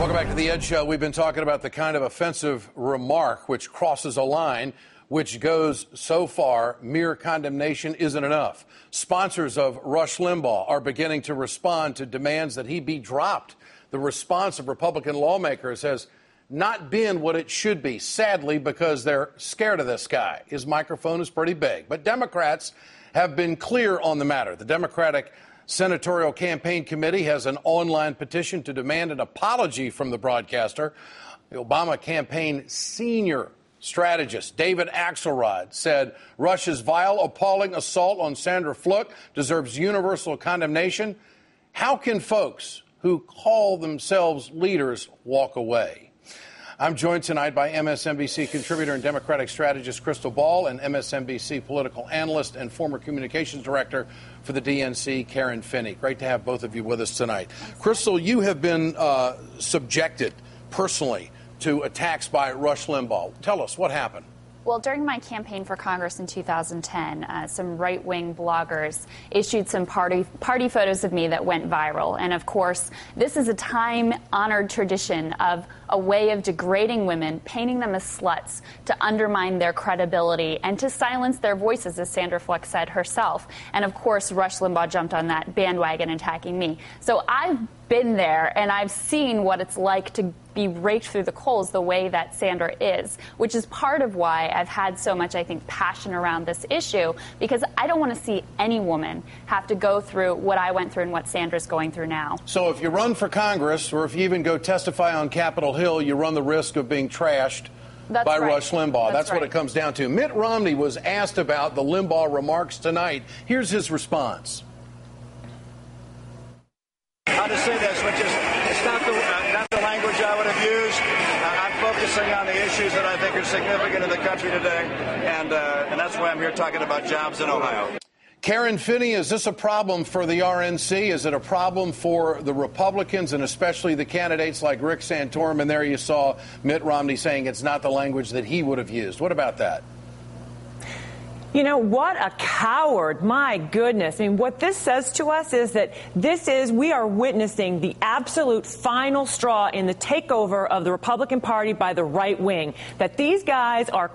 Welcome back to The Ed Show. We've been talking about the kind of offensive remark which crosses a line, which goes so far, mere condemnation isn't enough. Sponsors of Rush Limbaugh are beginning to respond to demands that he be dropped. The response of Republican lawmakers has not been what it should be, sadly, because they're scared of this guy. His microphone is pretty big. But Democrats have been clear on the matter. The Democratic Senatorial Campaign Committee has an online petition to demand an apology from the broadcaster. The Obama campaign senior strategist David Axelrod said Rush's vile, appalling assault on Sandra Fluke deserves universal condemnation. How can folks who call themselves leaders walk away? I'm joined tonight by MSNBC contributor and Democratic strategist Crystal Ball and MSNBC political analyst and former communications director for the DNC, Karen Finney. Great to have both of you with us tonight. Crystal, you have been subjected personally to attacks by Rush Limbaugh. Tell us what happened. Well, during my campaign for Congress in 2010, some right-wing bloggers issued some party photos of me that went viral. And, of course, this is a time-honored tradition of a way of degrading women, painting them as sluts, to undermine their credibility and to silence their voices, as Sandra Fluke said herself. And, of course, Rush Limbaugh jumped on that bandwagon attacking me. So I've been there, and I've seen what it's like to be raked through the coals the way that Sandra is, which is part of why I've had so much, I think, passion around this issue, because I don't want to see any woman have to go through what I went through and what Sandra's going through now. So if you run for Congress, or if you even go testify on Capitol Hill, you run the risk of being trashed by Rush Limbaugh. That's what it comes down to. Mitt Romney was asked about the Limbaugh remarks tonight. Here's his response. How to say this, which is, it's not the language I would have used. I'm focusing on the issues that I think are significant in the country today, and that's why I'm here talking about jobs in Ohio. Karen Finney, is this a problem for the RNC? Is it a problem for the Republicans, and especially the candidates like Rick Santorum? And there you saw Mitt Romney saying it's not the language that he would have used. What about that? You know, what a coward. My goodness. I mean, what this says to us is that we are witnessing the absolute final straw in the takeover of the Republican Party by the right wing. That these guys are,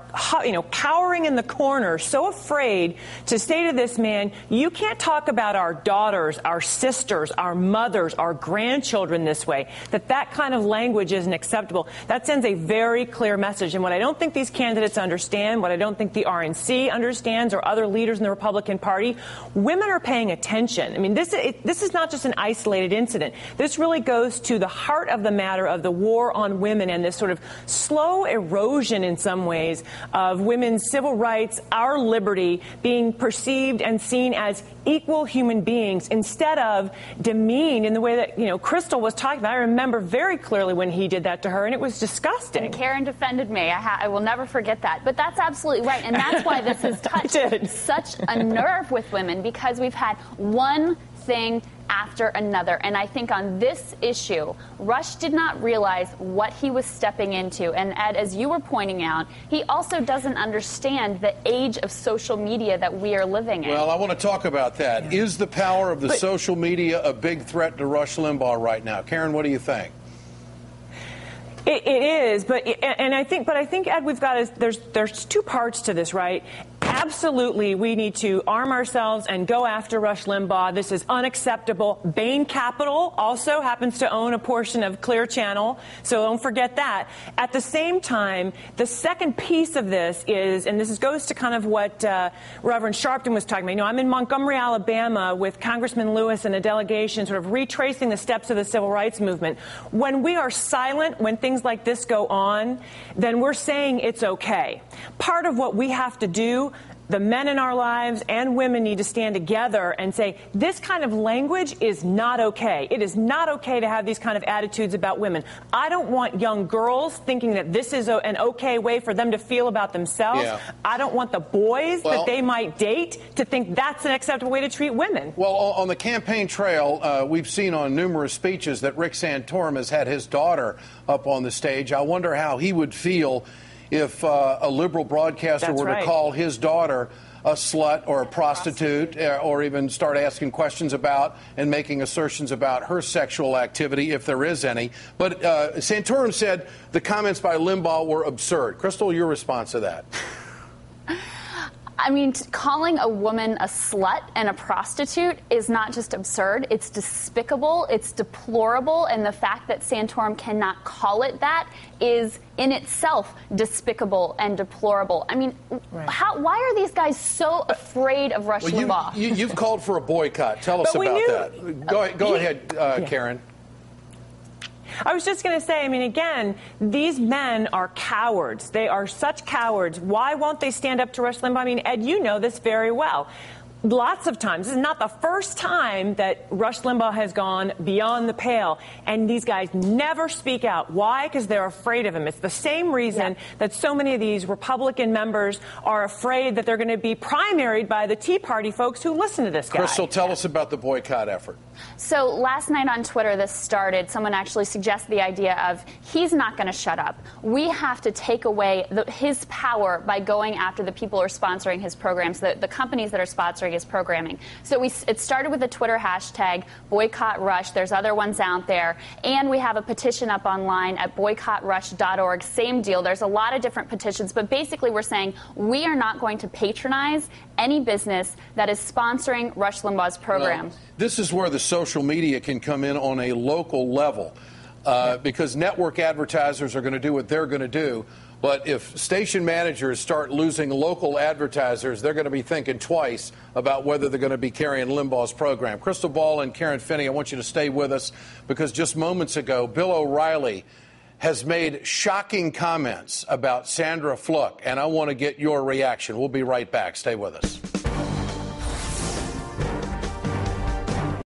cowering in the corner, so afraid to say to this man, you can't talk about our daughters, our sisters, our mothers, our grandchildren this way. That kind of language isn't acceptable. That sends a very clear message. And what I don't think these candidates understand, what I don't think the RNC understands, or other leaders in the Republican Party, women are paying attention. I mean, this is not just an isolated incident. This really goes to the heart of the matter of the war on women and this sort of slow erosion in some ways of women's civil rights, our liberty, being perceived and seen as equal human beings instead of demeaned in the way that, Crystal was talking about. I remember very clearly when he did that to her, and it was disgusting. And Karen defended me. I will never forget that. But that's absolutely right. And that's why this has touched such a nerve with women, because we've had one thing after another. And I think on this issue, Rush did not realize what he was stepping into. And Ed, as you were pointing out, he also doesn't understand the age of social media that we are living in. Well, I want to talk about that. Yeah. Is the power of the social media a big threat to Rush Limbaugh right now? Karen, what do you think? It is, but I think, Ed, we've got there's two parts to this, right? Absolutely, we need to arm ourselves and go after Rush Limbaugh. This is unacceptable. Bain Capital also happens to own a portion of Clear Channel, so don't forget that. At the same time, the second piece of this is, and this goes to kind of what Reverend Sharpton was talking about. I'm in Montgomery, Alabama, with Congressman Lewis and a delegation sort of retracing the steps of the civil rights movement. When we are silent, when things like this go on, then we're saying it's okay. Part of what we have to do, the men in our lives and women need to stand together and say, this kind of language is not okay. It is not okay to have these kind of attitudes about women. I don't want young girls thinking that this is an okay way for them to feel about themselves. Yeah. I don't want the boys that they might date to think that's an acceptable way to treat women. Well, on the campaign trail, we've seen on numerous speeches that Rick Santorum has had his daughter up on the stage. I wonder how he would feel if a liberal broadcaster were to call his daughter a slut or a prostitute, or even start asking questions about and making assertions about her sexual activity, if there is any. But Santorum said the comments by Limbaugh were absurd. Crystal, your response to that? I mean, calling a woman a slut and a prostitute is not just absurd, it's despicable, it's deplorable, and the fact that Santorum cannot call it that is in itself despicable and deplorable. I mean, why are these guys so afraid of Rush Limbaugh? You've called for a boycott. Tell us about that. Go ahead, Karen. I was just going to say, I mean, again, these men are cowards. They are such cowards. Why won't they stand up to Rush Limbaugh? I mean, Ed, you know this very well. Lots of times. This is not the first time that Rush Limbaugh has gone beyond the pale, and these guys never speak out. Why? Because they're afraid of him. It's the same reason that so many of these Republican members are afraid that they're going to be primaried by the Tea Party folks who listen to this guy. Crystal, tell us about the boycott effort. So last night on Twitter, this started. Someone actually suggested the idea of he's not going to shut up. We have to take away his power by going after the people who are sponsoring his programs, the companies that are sponsoring his programming. So it started with the Twitter hashtag Boycott Rush. There's other ones out there. And we have a petition up online at boycottrush.org. Same deal. There's a lot of different petitions. But basically, we're saying we are not going to patronize any business that is sponsoring Rush Limbaugh's program. Well, this is where the social media can come in on a local level, because network advertisers are going to do what they're going to do. But if station managers start losing local advertisers, they're going to be thinking twice about whether they're going to be carrying Limbaugh's program. Crystal Ball and Karen Finney, I want you to stay with us, because just moments ago, Bill O'Reilly has made shocking comments about Sandra Fluke, and I want to get your reaction. We'll be right back. Stay with us.